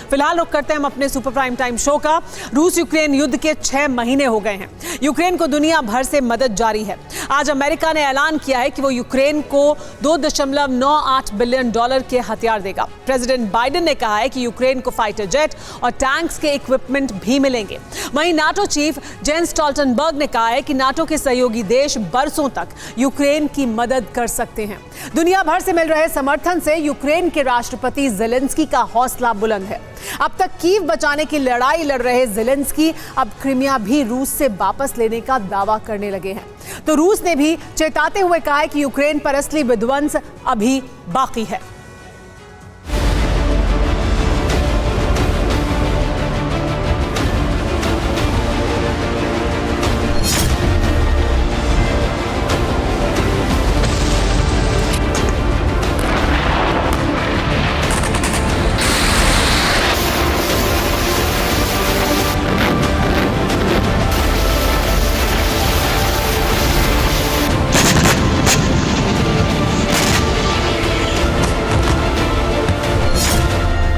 फिलहाल रुक करते हैं हम अपने सुपर प्राइम टाइम शो का। रूस यूक्रेन युद्ध के 6 महीने हो गए हैं। यूक्रेन को दुनिया भर से मदद जारी है। आज अमेरिका ने ऐलान किया है कि वो यूक्रेन को $2.98 बिलियन के हथियार देगा। प्रेसिडेंट बाइडेन ने कहा है कि यूक्रेन को फाइटर जेट और टैंक्स के इक्विपमेंट भी मिलेंगे। वहीं नाटो चीफ जेंस स्टोल्टनबर्ग ने कहा है कि नाटो के सहयोगी देश बरसों तक यूक्रेन की मदद कर सकते हैं। दुनिया भर से मिल रहे समर्थन से यूक्रेन के राष्ट्रपति ज़ेलेंस्की का हौसला बुलंद है। अब तक कीव बचाने की लड़ाई लड़ रहे ज़ेलेंस्की अब क्रीमिया भी रूस से वापस लेने का दावा करने लगे हैं। तो रूस ने भी चेताते हुए कहा है कि यूक्रेन पर असली विध्वंस अभी बाकी है।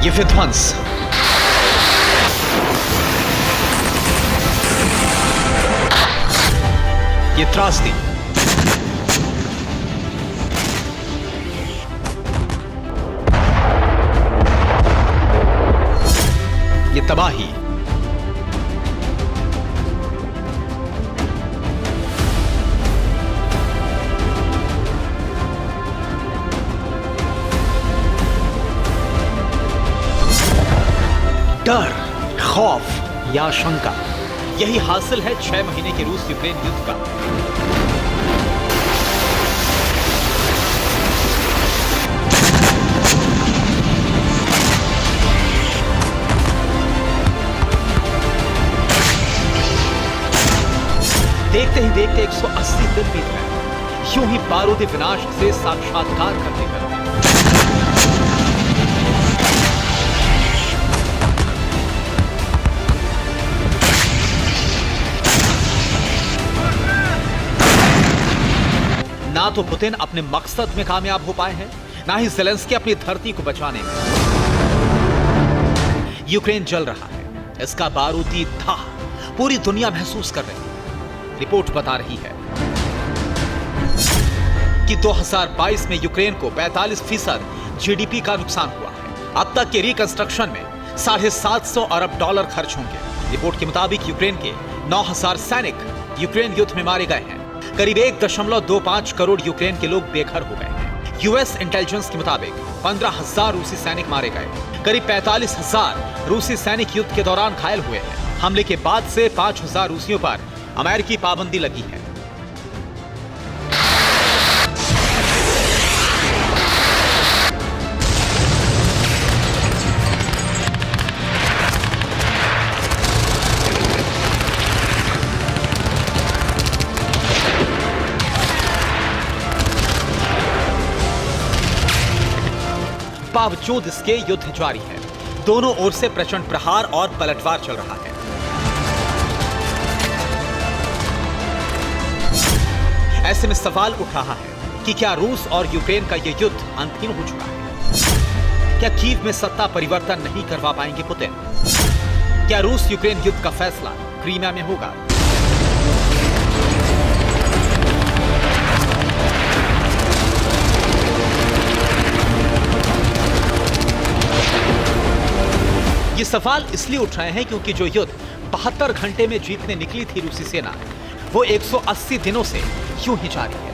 ये विध्वंस ये त्रासदी ये तबाही डर, खौफ या शंका, यही हासिल है 6 महीने के रूस यूक्रेन युद्ध का। देखते ही देखते 180 दिन बीत गए। यूं ही बारूदी विनाश से साक्षात्कार करते करते ना तो पुतिन अपने मकसद में कामयाब हो पाए हैं, ना ही ज़ेलेंस्की अपनी धरती को बचाने में। यूक्रेन जल रहा है, इसका बारूदी दाह पूरी दुनिया महसूस कर रही है। रिपोर्ट बता रही है कि 2022 में यूक्रेन को 45% जीडीपी का नुकसान हुआ है। अब तक के रिकंस्ट्रक्शन में $750 अरब खर्च होंगे। रिपोर्ट के मुताबिक यूक्रेन के 9000 सैनिक यूक्रेन युद्ध में मारे गए हैं। करीब 1.25 करोड़ यूक्रेन के लोग बेघर हो गए हैं। यूएस इंटेलिजेंस के मुताबिक 15,000 रूसी सैनिक मारे गए। करीब 45,000 रूसी सैनिक युद्ध के दौरान घायल हुए हैं। हमले के बाद से 5,000 रूसियों पर अमेरिकी पाबंदी लगी है। बावजूद इसके युद्ध जारी है। दोनों ओर से प्रचंड प्रहार और पलटवार चल रहा है। ऐसे में सवाल उठ रहा है कि क्या रूस और यूक्रेन का यह युद्ध अंतहीन हो चुका है? क्या कीव में सत्ता परिवर्तन नहीं करवा पाएंगे पुतिन? क्या रूस यूक्रेन युद्ध का फैसला क्रीमिया में होगा? ये सवाल इसलिए उठ रहे हैं क्योंकि जो युद्ध 72 घंटे में जीतने निकली थी रूसी सेना, वो 180 दिनों से यूं ही जारी है।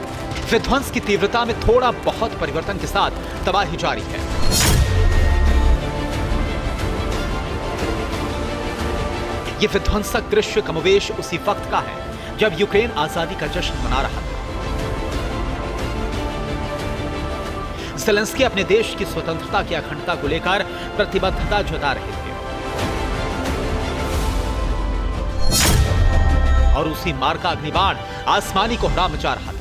विध्वंस की तीव्रता में थोड़ा बहुत परिवर्तन के साथ तबाही जारी है। ये विध्वंसक दृश्य कमोवेश उसी वक्त का है जब यूक्रेन आजादी का जश्न मना रहा था। ज़ेलेंस्की अपने देश की स्वतंत्रता की अखंडता को लेकर प्रतिबद्धता जता रहे थे और उसी मार का अग्निबाण आसमानी कोहरा मचा रहा था।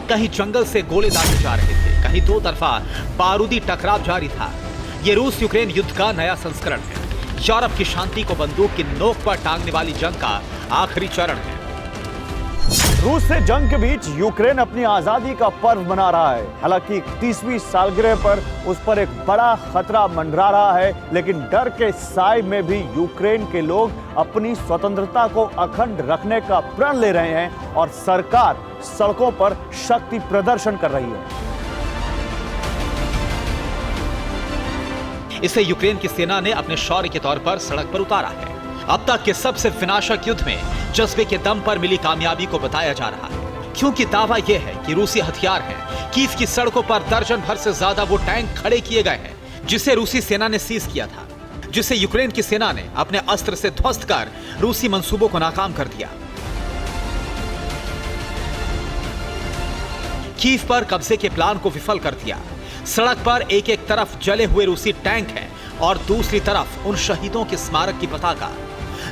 कहीं जंगल से गोले दागे जा रहे थे, कहीं दो तरफा बारूदी टकराव जारी था। यह रूस यूक्रेन युद्ध का नया संस्करण है। यूरोप की शांति को बंदूक की नोक पर टांगने वाली जंग का आखिरी चरण है। रूस से जंग के बीच यूक्रेन अपनी आजादी का पर्व मना रहा है। हालांकि 31वीं सालगिरह पर उस पर एक बड़ा खतरा मंडरा रहा है, लेकिन डर के साए में भी यूक्रेन के लोग अपनी स्वतंत्रता को अखंड रखने का प्रण ले रहे हैं और सरकार सड़कों पर शक्ति प्रदर्शन कर रही है। इसे यूक्रेन की सेना ने अपने शौर्य के तौर पर सड़क पर उतारा है। अब तक के सबसे विनाशक युद्ध में जज्बे के दम पर मिली कामयाबी को बताया जा रहा है, क्योंकि दावा यह है कि रूसी हथियार हैं। कीव की सड़कों पर दर्जन भर से ज्यादा वो टैंक खड़े किए गए हैं जिसे रूसी सेना ने सीज किया था, जिसे यूक्रेन की सेना ने अपने अस्त्र से ध्वस्त कर रूसी मंसूबों को नाकाम कर दिया। कीव पर कब्जे के प्लान को विफल कर दिया। सड़क पर एक एक तरफ जले हुए रूसी टैंक हैं और दूसरी तरफ उन शहीदों के स्मारक की पताका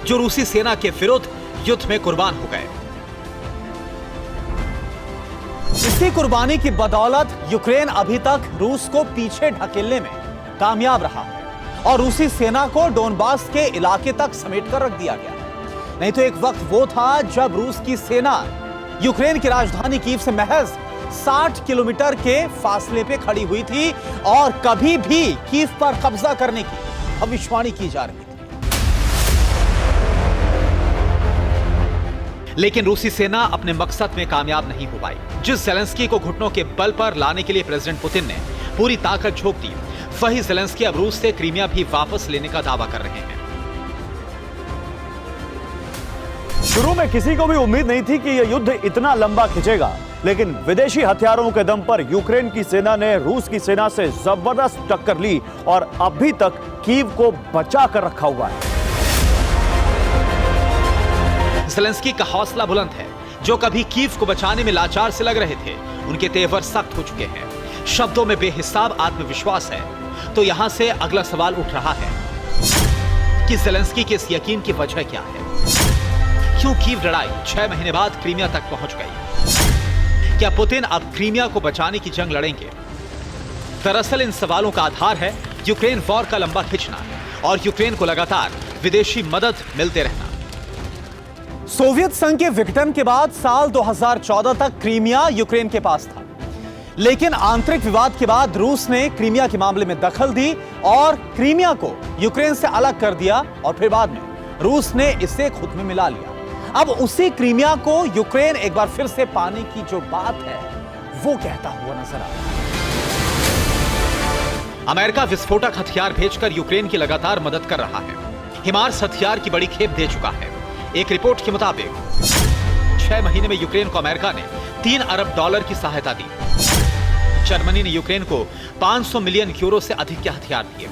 जो रूसी सेना के विरुद्ध युद्ध में कुर्बान हो गए। इसी कुर्बानी की बदौलत यूक्रेन अभी तक रूस को पीछे ढकेलने में कामयाब रहा है और रूसी सेना को डोनबास के इलाके तक समेटकर रख दिया गया। नहीं तो एक वक्त वो था जब रूस की सेना यूक्रेन की राजधानी कीव से महज 60 किलोमीटर के फासले पे खड़ी हुई थी और कभी भी कीव पर कब्जा करने की भविष्यवाणी की जा रही थी। लेकिन रूसी सेना अपने मकसद में कामयाब नहीं हो पाई। जिस ज़ेलेंस्की को घुटनों के बल पर लाने के लिए प्रेसिडेंट पुतिन ने पूरी ताकत झोंक दी, वही ज़ेलेंस्की अब रूस से क्रीमिया भी वापस लेने का दावा कर रहे हैं। शुरू में किसी को भी उम्मीद नहीं थी कि यह युद्ध इतना लंबा खिंचेगा, लेकिन विदेशी हथियारों के दम पर यूक्रेन की सेना ने रूस की सेना से जबरदस्त टक्कर ली और अभी तक कीव को बचा कर रखा हुआ है। ज़ेलेंस्की का हौसला बुलंद है। जो कभी कीव को बचाने में लाचार से लग रहे थे, उनके तेवर सख्त हो चुके हैं। शब्दों में बेहिसाब आत्मविश्वास है। तो यहां से अगला सवाल उठ रहा है कि ज़ेलेंस्की के इस यकीन की वजह क्या है? क्यों कीव लड़ाई 6 महीने बाद क्रीमिया तक पहुंच गई? क्या पुतिन अब क्रीमिया को बचाने की जंग लड़ेंगे? दरअसल इन सवालों का आधार है यूक्रेन वॉर का लंबा खिंचना और यूक्रेन को लगातार विदेशी मदद मिलते रहना। सोवियत संघ के विघटन के बाद साल 2014 तक क्रीमिया यूक्रेन के पास था, लेकिन आंतरिक विवाद के बाद रूस ने क्रीमिया के मामले में दखल दी और क्रीमिया को यूक्रेन से अलग कर दिया और फिर बाद में रूस ने इसे खुद में मिला लिया। अब उसी क्रीमिया को यूक्रेन एक बार फिर से पाने की जो बात है वो कहता हुआ नजर आ रहा है। अमेरिका विस्फोटक हथियार भेजकर यूक्रेन की लगातार मदद कर रहा है। हिमार्स हथियार की बड़ी खेप दे चुका है। एक रिपोर्ट के मुताबिक 6 महीने में यूक्रेन को अमेरिका ने $3 अरब की सहायता दी। जर्मनी ने यूक्रेन को 500 मिलियन यूरो से अधिक के हथियार दिए।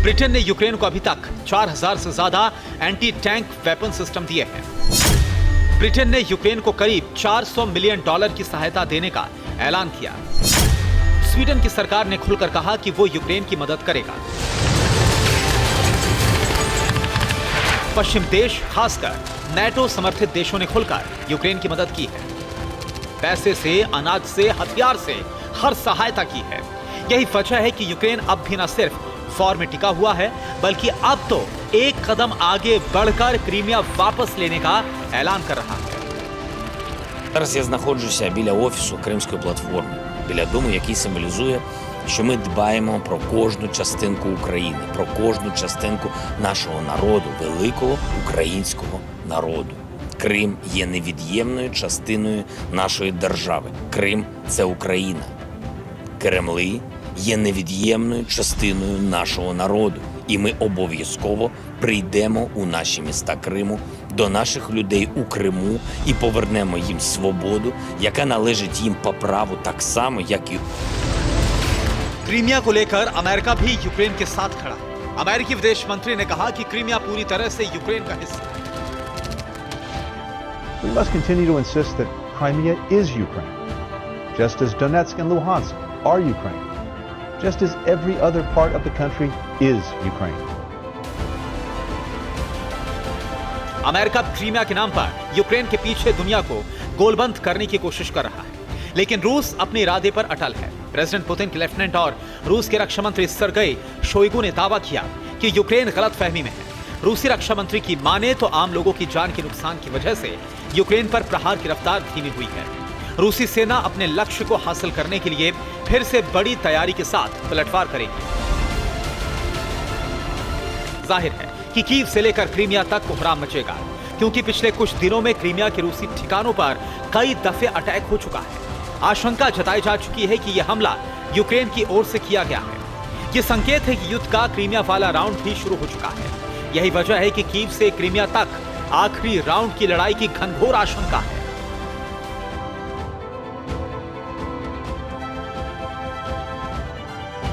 ब्रिटेन ने यूक्रेन को अभी तक 4000 से ज्यादा एंटी टैंक वेपन सिस्टम दिए हैं। ब्रिटेन ने यूक्रेन को करीब $400 मिलियन की सहायता देने का ऐलान किया। स्वीडन की सरकार ने खुलकर कहा कि वो यूक्रेन की मदद करेगा। पश्चिम देश, खासकर नेटो समर्थित देशों ने खुलकर यूक्रेन की मदद की है। पैसे से, अनाज से, हथियार से हर सहायता की है। यही वजह है कि यूक्रेन अब भी न सिर्फ वॉर में टिका हुआ है, बल्कि अब तो एक कदम आगे बढ़कर क्रीमिया वापस लेने का ऐलान कर रहा है। Зараз я знаходжуся біля офісу Кримської платформи, біля дому, який символізує, що ми дбаємо про кожну частинку України, про кожну частинку нашого народу, великого українського народу. Крим є невід'ємною частиною нашої держави. Крим – це Україна. Кремли є невід'ємною частиною нашого народу. І ми обов'язково прийдемо у наші міста Криму, до наших людей у Криму і повернемо їм свободу, яка належить їм по праву так само, як і क्रीमिया को लेकर अमेरिका भी यूक्रेन के साथ खड़ा है। अमेरिकी विदेश मंत्री ने कहा कि क्रीमिया पूरी तरह से यूक्रेन का हिस्सा है। We must continue to insist that Crimea is Ukraine, just as Donetsk and Luhansk are Ukraine, just as every other part of the country is Ukraine. America Crimea के नाम पर यूक्रेन के पीछे दुनिया को गोलबंद करने की कोशिश कर रहा है, लेकिन रूस अपने इरादे पर अटल है। प्रेसिडेंट पुतिन के लेफ्टिनेंट और रूस के रक्षा मंत्री सर्गेई शोइगु ने दावा किया कि यूक्रेन गलतफहमी में है। रूसी रक्षा मंत्री की माने तो आम लोगों की जान के नुकसान की वजह से यूक्रेन पर प्रहार की रफ्तार धीमी हुई है। रूसी सेना अपने लक्ष्य को हासिल करने के लिए फिर से बड़ी तैयारी के साथ पलटवार करेगी। जाहिर है कि कीव से लेकर क्रीमिया तक कोहराम मचेगा, क्योंकि पिछले कुछ दिनों में क्रीमिया के रूसी ठिकानों पर कई दफे अटैक हो चुका है। आशंका जताई जा चुकी है कि यह हमला यूक्रेन की ओर से किया गया है। यह संकेत है कि युद्ध का क्रीमिया वाला राउंड भी शुरू हो चुका है। यही वजह है कि कीव से क्रीमिया तक आखिरी राउंड की लड़ाई की घनघोर आशंका है।